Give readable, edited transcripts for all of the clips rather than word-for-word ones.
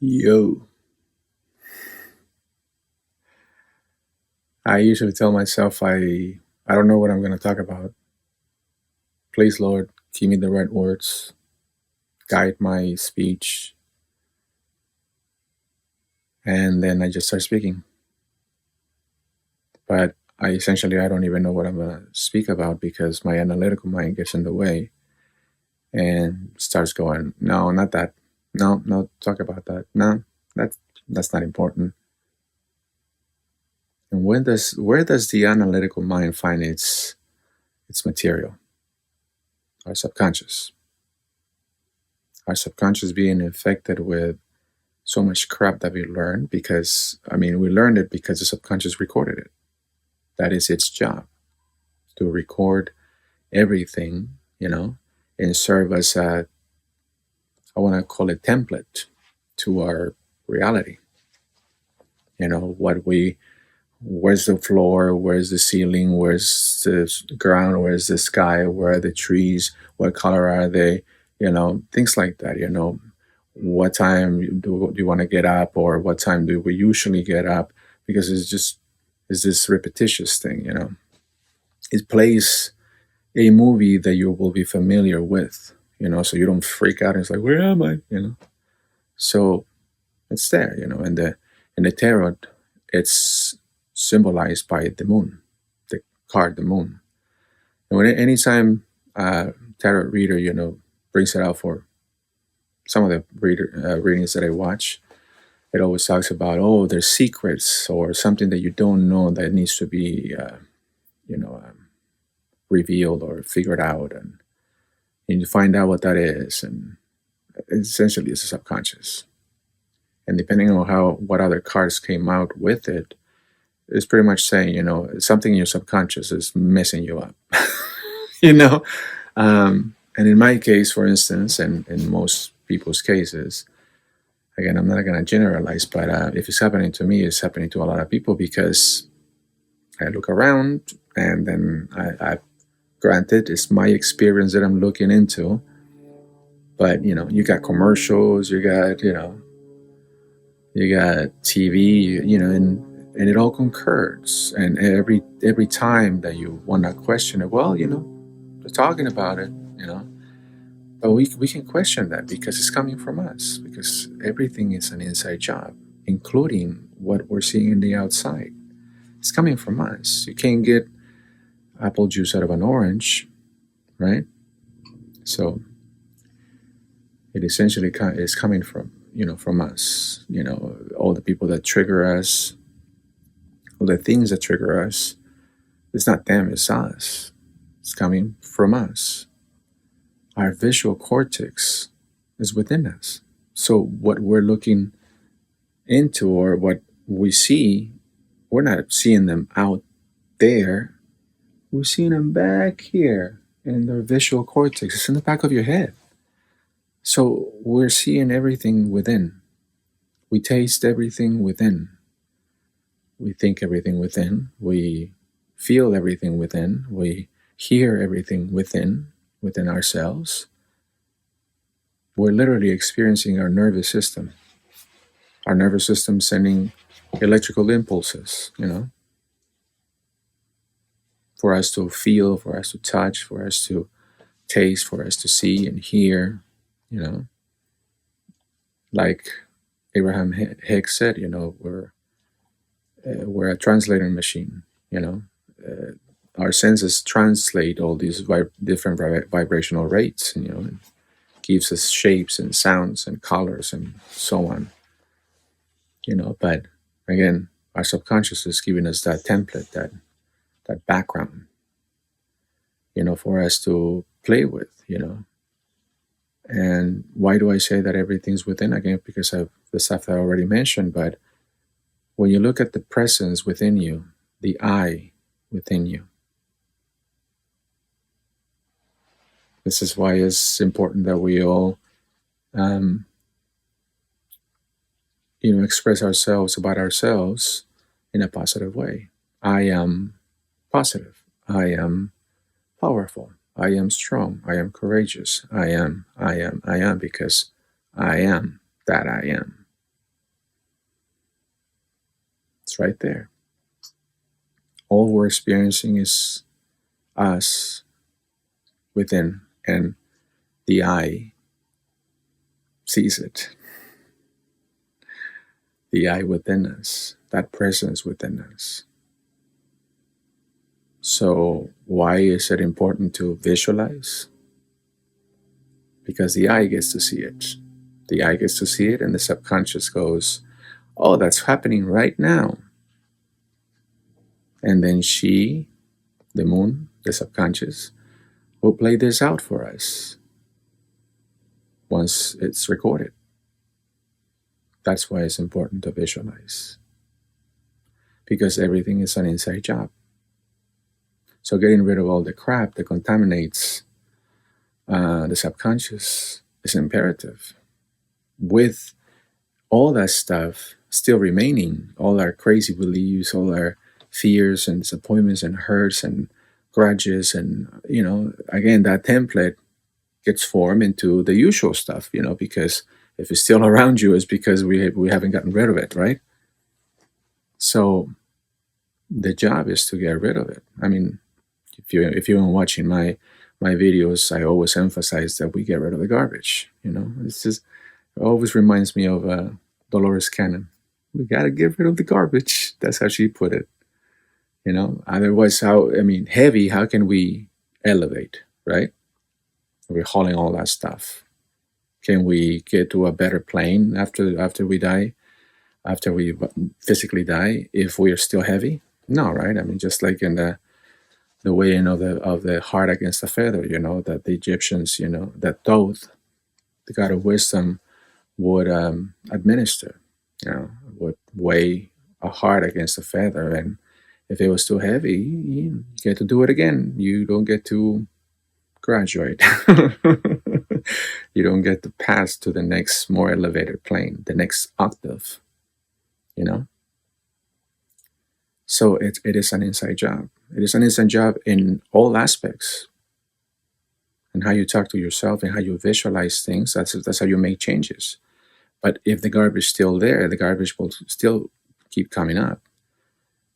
Yo, I usually tell myself I don't know what I'm going to talk about. Please, Lord, give me the right words, guide my speech, and then I just start speaking. But I don't even know what I'm going to speak about because my analytical mind gets in the way and starts going, no, not that. No, no, talk about that. No, that's that's not important. And where does the analytical mind find its material? Our subconscious. Our subconscious being infected with so much crap that we learned because we learned it because the subconscious recorded it. That is its job, to record everything, and serve as a, I want to call it, template to our reality. What we Where's the floor, where's the ceiling, where's the ground, where's the sky, where are the trees, what color are they, things like that. What time do you want to get up, or what time do we usually get up, because it's this repetitious thing. It plays a movie that you will be familiar with, so you don't freak out and it's like, where am I. So it's there. In the tarot, it's symbolized by the moon, the card, the moon. And anytime tarot reader, brings it out for some of the readings that I watch, it always talks about, oh, there's secrets or something that you don't know that needs to be, you know, um, revealed or figured out, and you find out what that is, and essentially it's the subconscious. And depending on what other cards came out with it, it's pretty much saying, something in your subconscious is messing you up. you know and in my case, for instance, and in most people's cases, again, I'm not going to generalize, but if it's happening to me, it's happening to a lot of people, because I look around, and then I granted, it's my experience that I'm looking into, but you got commercials, you got TV, and it all concurs, and every time that you want to question it, well, they're talking about it, but we can question that because it's coming from us, because everything is an inside job, including what we're seeing in the outside. It's coming from us. You can't get apple juice out of an orange, right? So it essentially is coming from us. All the people that trigger us, all the things that trigger us. It's not them, it's us. It's coming from us. Our visual cortex is within us. So what we're looking into, or what we see, we're not seeing them out there. We're seeing them back here in the visual cortex. It's in the back of your head. So we're seeing everything within. We taste everything within. We think everything within. We feel everything within. We hear everything within ourselves. We're literally experiencing our nervous system. Our nervous system sending electrical impulses, for us to feel, for us to touch, for us to taste, for us to see and hear, like Abraham Hicks said, we're a translator machine. Our senses translate all these different vibrational rates, and gives us shapes and sounds and colors and so on. But again, our subconscious is giving us that template, that background, for us to play with. And why do I say that everything's within? Again, because of the stuff that I already mentioned. But when you look at the presence within you, the I within you, this is why it's important that we all, express ourselves about ourselves in a positive way. I am positive. I am powerful. I am strong. I am courageous. I am, because I am that I am. It's right there. All we're experiencing is us within, and the eye sees it. The eye within us, that presence within us. So, why is it important to visualize? Because the eye gets to see it. The eye gets to see it, and the subconscious goes, "Oh, that's happening right now." And then she, the moon, the subconscious, will play this out for us once it's recorded. That's why it's important to visualize, because everything is an inside job. So getting rid of all the crap that contaminates the subconscious is imperative. With all that stuff still remaining, all our crazy beliefs, all our fears and disappointments and hurts and grudges, and again, that template gets formed into the usual stuff, because if it's still around you, it's because we haven't gotten rid of it, right? So the job is to get rid of it. I mean, if you've been watching my videos, I always emphasize that we get rid of the garbage. It's just, it always reminds me of Dolores Cannon. We gotta get rid of the garbage. That's how she put it. Otherwise, heavy. How can we elevate, right? We're hauling all that stuff. Can we get to a better plane after we die? After we physically die, if we are still heavy? No, right? Just like in the weighing of the heart against the feather, that the Egyptians, that Thoth, the god of wisdom, would administer, would weigh a heart against a feather, and if it was too heavy, you get to do it again. You don't get to graduate. You don't get to pass to the next more elevated plane, the next octave. So it is an inside job. It is an inside job in all aspects. And how you talk to yourself and how you visualize things, that's how you make changes. But if the garbage is still there, the garbage will still keep coming up.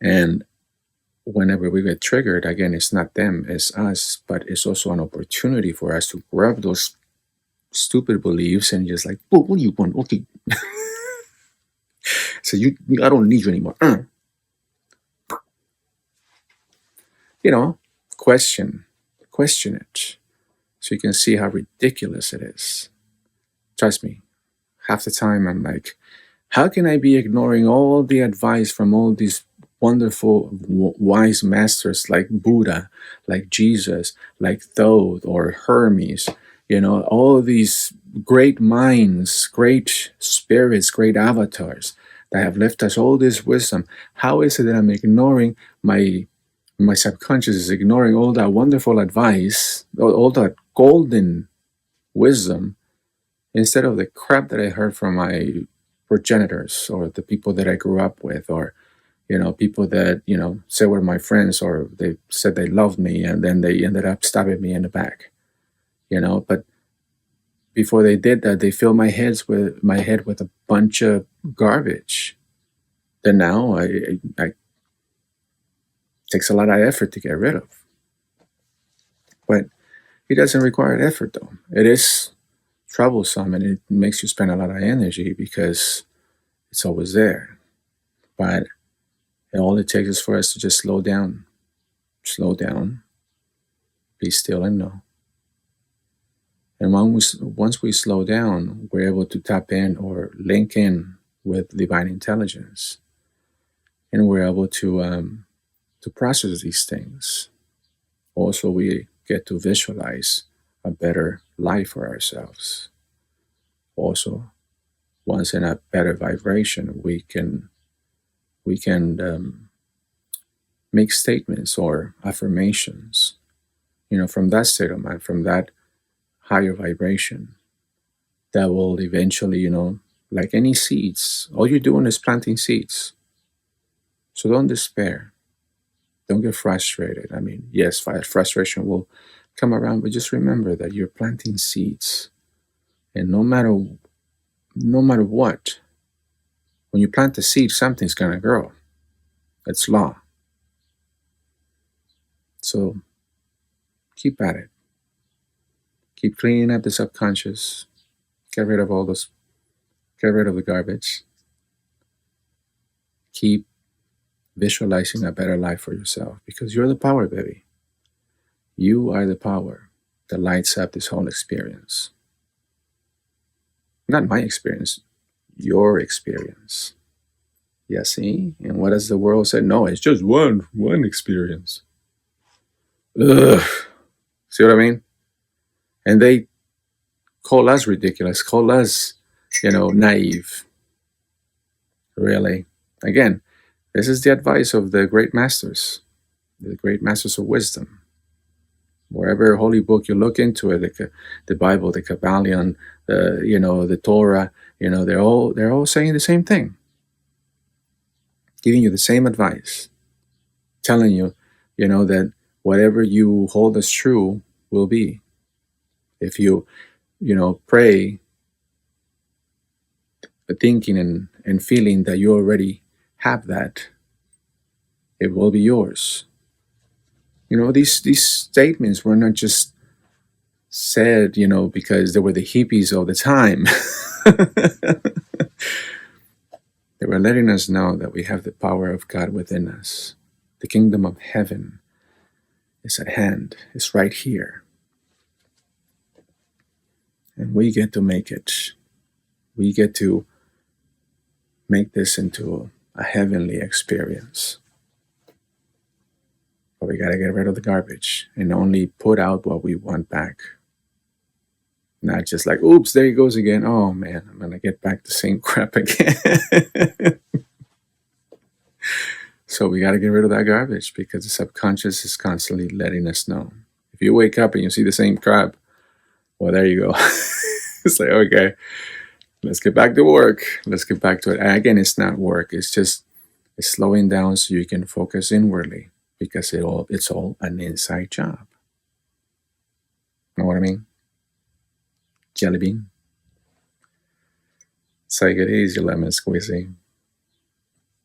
And whenever we get triggered, again, it's not them, it's us, but it's also an opportunity for us to grab those stupid beliefs and just like, well, what do you want? Okay. So I don't need you anymore. Question it, so you can see how ridiculous it is. Trust me, half the time I'm like, how can I be ignoring all the advice from all these wonderful, wise masters like Buddha, like Jesus, like Thoth or Hermes, all these great minds, great spirits, great avatars that have left us all this wisdom? How is it that I'm ignoring my subconscious is ignoring all that wonderful advice, all that golden wisdom, instead of the crap that I heard from my progenitors or the people that I grew up with, or people that said were my friends, or they said they loved me and then they ended up stabbing me in the back. But before they did that, they filled my head with a bunch of garbage that now I takes a lot of effort to get rid of. But it doesn't require effort, though. It is troublesome, and it makes you spend a lot of energy because it's always there. But all it takes is for us to just slow down, be still, and know. And once we slow down, we're able to tap in or link in with divine intelligence, and we're able to process these things. Also, we get to visualize a better life for ourselves. Also, once in a better vibration, we can make statements or affirmations, from that state of mind, from that higher vibration, that will eventually, like any seeds, all you're doing is planting seeds. So don't despair. Don't get frustrated. Yes, frustration will come around, but just remember that you're planting seeds. And no matter what, when you plant the seed, something's going to grow. It's law. So keep at it. Keep cleaning up the subconscious. Get rid of all those, get rid of the garbage. Keep visualizing a better life for yourself because you're the power, baby. You are the power that lights up this whole experience. Not my experience, your experience. Yeah, see? And what does the world say? No, it's just one experience. Ugh. See what I mean? And they call us ridiculous, call us, naive. Really. Again, this is the advice of the great masters, the great masters of wisdom. Wherever holy book you look into it, the Bible, the Kabbalion, the Torah, they're all saying the same thing, giving you the same advice, telling you, that whatever you hold as true will be. If you, pray, thinking and feeling that you already have that, it will be yours. These statements were not just said, because they were the hippies of the time. They were letting us know that we have the power of God within us. The kingdom of heaven is at hand. It's right here. And we get to make it. We get to make this into a heavenly experience. But we got to get rid of the garbage and only put out what we want back. Not just like, oops, there he goes again. Oh man, I'm going to get back the same crap again. So we got to get rid of that garbage because the subconscious is constantly letting us know. If you wake up and you see the same crap, well, there you go. It's like, okay, let's get back to work. Let's get back to it. And again, it's not work. It's just slowing down so you can focus inwardly because it's all an inside job. Know what I mean? Jelly bean. Take it easy, lemon squeezy.